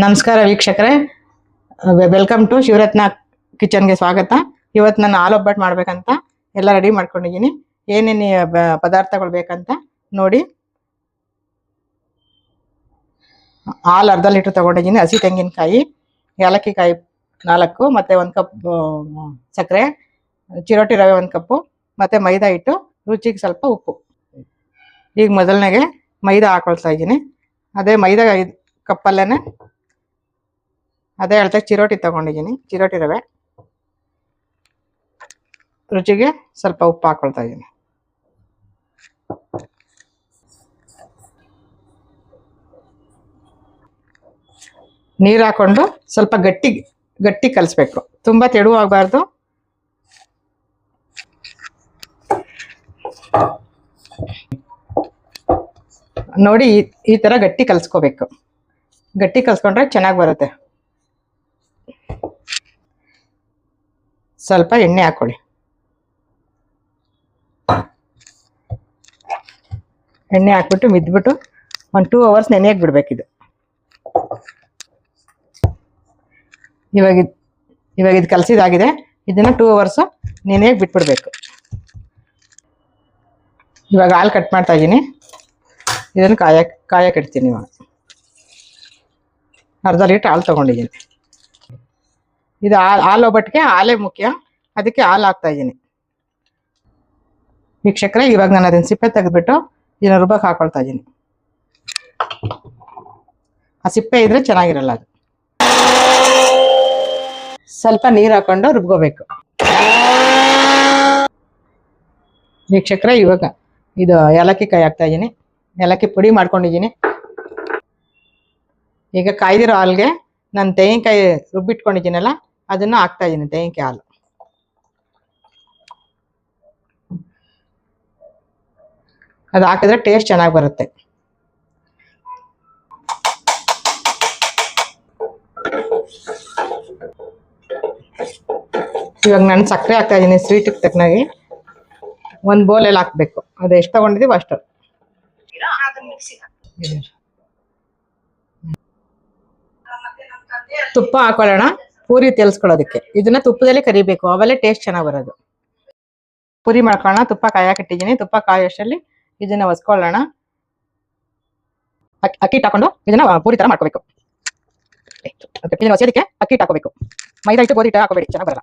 ನಮಸ್ಕಾರ ವೀಕ್ಷಕರೇ, welcome to Shivaratna ಕಿಚನ್ಗೆ ಸ್ವಾಗತ. ಇವತ್ತು ನಾನು ಹಾಲು ಒಬ್ಬಟ್ಟು ಮಾಡ್ಬೇಕಂತ ಎಲ್ಲ ರೆಡಿ ಮಾಡ್ಕೊಂಡಿದ್ದೀನಿ. ಏನೇನು ಪದಾರ್ಥಗಳು ಬೇಕಂತ ನೋಡಿ. ಹಾಲು ಅರ್ಧ ಲೀಟ್ರ್ ತೊಗೊಂಡಿದ್ದೀನಿ. ಹಸಿ ತೆಂಗಿನಕಾಯಿ, ಏಲಕ್ಕಿ ಕಾಯಿ 4, ಮತ್ತು 1 ಕಪ್ ಸಕ್ಕರೆ, ಚಿರೋಟಿ ರವೆ 1 ಕಪ್ಪು, ಮತ್ತು ಮೈದಾ ಹಿಟ್ಟು, ರುಚಿಗೆ ಸ್ವಲ್ಪ ಉಪ್ಪು. ಈಗ ಮೊದಲನೇಗೆ ಮೈದಾ ಹಾಕೊಳ್ತಾ ಇದ್ದೀನಿ. ಅದೇ ಮೈದಾ 5 ಕಪ್ಪಲ್ಲೇ ಅದೇ ಅಳತೆ ಚಿರೋಟಿ ತಗೊಂಡಿದ್ದೀನಿ. ಚಿರೋಟಿ ರವೆ, ರುಚಿಗೆ ಸ್ವಲ್ಪ ಉಪ್ಪು ಹಾಕೊಳ್ತಾ ಇದ್ದೀನಿ. ನೀರು ಹಾಕೊಂಡು ಸ್ವಲ್ಪ ಗಟ್ಟಿ ಕಲಿಸ್ಬೇಕು. ತುಂಬ ತೆಳುವಾಗಬಾರ್ದು. ನೋಡಿ, ಈ ಥರ ಗಟ್ಟಿ ಕಲಿಸ್ಕೋಬೇಕು. ಗಟ್ಟಿ ಕಲಿಸ್ಕೊಂಡ್ರೆ ಚೆನ್ನಾಗಿ ಬರುತ್ತೆ. ಸ್ವಲ್ಪ ಎಣ್ಣೆ ಹಾಕೊಳ್ಳಿ. ಎಣ್ಣೆ ಹಾಕ್ಬಿಟ್ಟು ಮಿದ್ಬಿಟ್ಟು 1-2 ಅವರ್ಸ್ ನೆನೆಯಕ್ಕೆ ಬಿಡ್ಬೇಕಿದು. ಇವಾಗ ಇದು ಕಲಸಿದಾಗಿದೆ. ಇದನ್ನು 2 ಅವರ್ಸ್ ನೆನೆಯಕ್ಕೆ ಬಿಟ್ಬಿಡ್ಬೇಕು. ಇವಾಗ ಹಾಲು ಕಟ್ ಮಾಡ್ತಾ ಇದ್ದೀನಿ. ಇದನ್ನು ಕಾಯಕ್ಕೆ ಇಡ್ತೀನಿ. ಇವಾಗ ಅರ್ಧ ಲೀಟ್ರ್ ಹಾಲು ತೊಗೊಂಡಿದ್ದೀನಿ. ಇದು ಹಾಲು ಒಬ್ಬಟ್ಟಿಗೆ ಹಾಲೇ ಮುಖ್ಯ, ಅದಕ್ಕೆ ಹಾಲು ಹಾಕ್ತಾ ಇದ್ದೀನಿ. ವೀಕ್ಷಕರೇ, ಇವಾಗ ನಾನು ಅದನ್ನು ಸಿಪ್ಪೆ ತೆಗೆದ್ಬಿಟ್ಟು ಇದನ್ನು ರುಬ್ಬಕ್ಕೆ ಹಾಕೊಳ್ತಾ ಇದ್ದೀನಿ. ಆ ಸಿಪ್ಪೆ ಇದ್ರೆ ಚೆನ್ನಾಗಿರಲ್ಲ ಅದು. ಸ್ವಲ್ಪ ನೀರು ಹಾಕೊಂಡು ರುಬ್ಕೋಬೇಕು. ವೀಕ್ಷಕರೇ, ಇವಾಗ ಇದು ಏಲಕ್ಕಿ ಕಾಯಿ ಹಾಕ್ತಾ ಇದ್ದೀನಿ. ಏಲಕ್ಕಿ ಪುಡಿ ಮಾಡ್ಕೊಂಡಿದ್ದೀನಿ. ಈಗ ಕಾಯ್ದಿರೋ ಹಾಲಿಗೆ ನಾನು ತೆಂಗಿನಕಾಯಿ ರುಬ್ಬಿಟ್ಕೊಂಡಿದ್ದೀನಲ್ಲ, ಅದನ್ನು ಹಾಕ್ತಾ ಇದ್ದೀನಿ. ತೆಂಗಿನಕಾಯಿ ಹಾಲು ಅದು ಹಾಕಿದ್ರೆ ಟೇಸ್ಟ್ ಚೆನ್ನಾಗಿ ಬರುತ್ತೆ. ಇವಾಗ ನಾನು ಸಕ್ಕರೆ ಹಾಕ್ತಾ ಇದ್ದೀನಿ. ಸ್ವೀಟಿಗೆ ತಕ್ಕನಾಗಿ 1 ಬೌಲಲ್ಲಿ ಹಾಕಬೇಕು. ಅದು ಎಷ್ಟು ತಗೊಂಡಿದ್ದೀವಿ ಅಷ್ಟು. ತುಪ್ಪ ಹಾಕೊಳ್ಳೋಣ ಪೂರಿ ತೆಲ್ಸ್ಕೊಳ್ಳೋದಕ್ಕೆ. ಇದನ್ನ ತುಪ್ಪದಲ್ಲೇ ಕರಿಬೇಕು, ಅವೆಲ್ಲ ಟೇಸ್ಟ್ ಚೆನ್ನಾಗಿ ಬರೋದು. ಪೂರಿ ಮಾಡ್ಕೊಳ್ಳೋಣ. ತುಪ್ಪ ಕಾಯಕ್ಕಿಟ್ಟಿದ್ದೀನಿ. ತುಪ್ಪ ಕಾಯೋಷ್ಟರಲ್ಲಿ ಇದನ್ನ ಒಸ್ಕೊಳ್ಳೋಣ. ಅಕ್ಕಿ ಹಾಕೊಂಡು ಇದನ್ನ ಪೂರಿ ತರ ಮಾಡ್ಕೋಬೇಕು. ಇದನ್ನ ಒಸೆಯೋದಕ್ಕೆ ಅಕ್ಕಿ ಹಾಕೋಬೇಕು. ಮೈದಾ ಹಿಟ್ಟು ಗೋಧಿ ಹಿಟ್ಟು ಹಾಕೋಬೇಡಿ, ಚೆನ್ನಾಗಿ ಬರಲ್ಲ.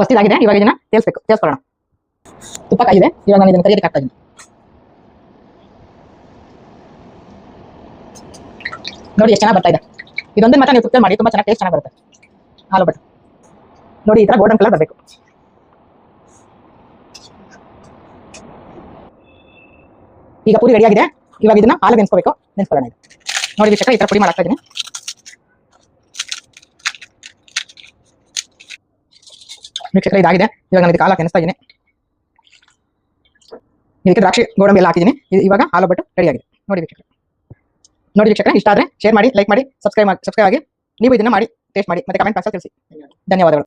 ಹೊಸದಾಗಿದೆ. ಇವಾಗ ಇದನ್ನ ತೇಲ್ಸ್ಕೊಳ್ಳೋಣ. ತುಪ್ಪ ಕಾಯಿದೆ. ಇವಾಗ ನಾನು ಇದನ್ನ ಕರಿಯೋದಕ್ಕೆ ಹಾಕ್ತಾ ಇದ್ದೀನಿ. ನೋಡಿ ಎಷ್ಟು ಚೆನ್ನಾಗಿ ಬರ್ತಾ ಇದೆ. ಇದೊಂದೇ ಮಾತ್ರ ನೀವು ತುಪ್ಪ ಮಾಡಿ, ತುಂಬಾ ಚೆನ್ನಾಗಿ ಟೇಸ್ಟ್ ಚೆನ್ನಾಗಿ ಬರುತ್ತೆ ಹಾಲು ಒಬ್ಬಟ್ಟು. ನೋಡಿ, ಈ ತರ ಗೋಲ್ಡನ್ ಕಲರ್ ಬರಬೇಕು. ಈಗ ಪೂರಿ ರೆಡಿ ಆಗಿದೆ. ಇವಾಗ ಇದನ್ನ ಹಾಲು ನೆನೆಸ್ಕೊಳ್ಳೋಣ. ನೋಡಿ ವೀಕ್ಷಕರೇ, ಈ ತರ ಪುಡಿ ಮಾಡ್ತಾ ಇದ್ದೀನಿ. ವೀಕ್ಷಕರೇ, ಇದಾಗಿದೆ. ಇವಾಗ ನಾನು ಇದಕ್ಕೆ ಹಾಲು ನೆನೆಸ್ತಾ ಇದ್ದೀನಿ. ಇದಕ್ಕೆ ದ್ರಾಕ್ಷಿ ಗೋಡಂಬಿ ಎಲ್ಲ ಹಾಕಿದ್ದೀನಿ. ಇವಾಗ ಹಾಲು ಒಬ್ಬಟ್ಟು ರೆಡಿ ಆಗಿದೆ. ನೋಡಿ ವೀಕ್ಷಕರೇ, ಇಷ್ಟ ಆದರೆ ಶೇರ್ ಮಾಡಿ, ಲೈಕ್ ಮಾಡಿ, ಸಬ್ಸ್ಕ್ರೈಬ್ ಆಗಿ. ನೀವು ಇದನ್ನ ಮಾಡಿ ಟೇಸ್ಟ್ ಮಾಡಿ, ಮತ್ತೆ ಕಮೆಂಟ್ ಬಾಕ್ಸಲ್ಲಿ ತಿಳಿಸಿ. ಧನ್ಯವಾದಗಳು.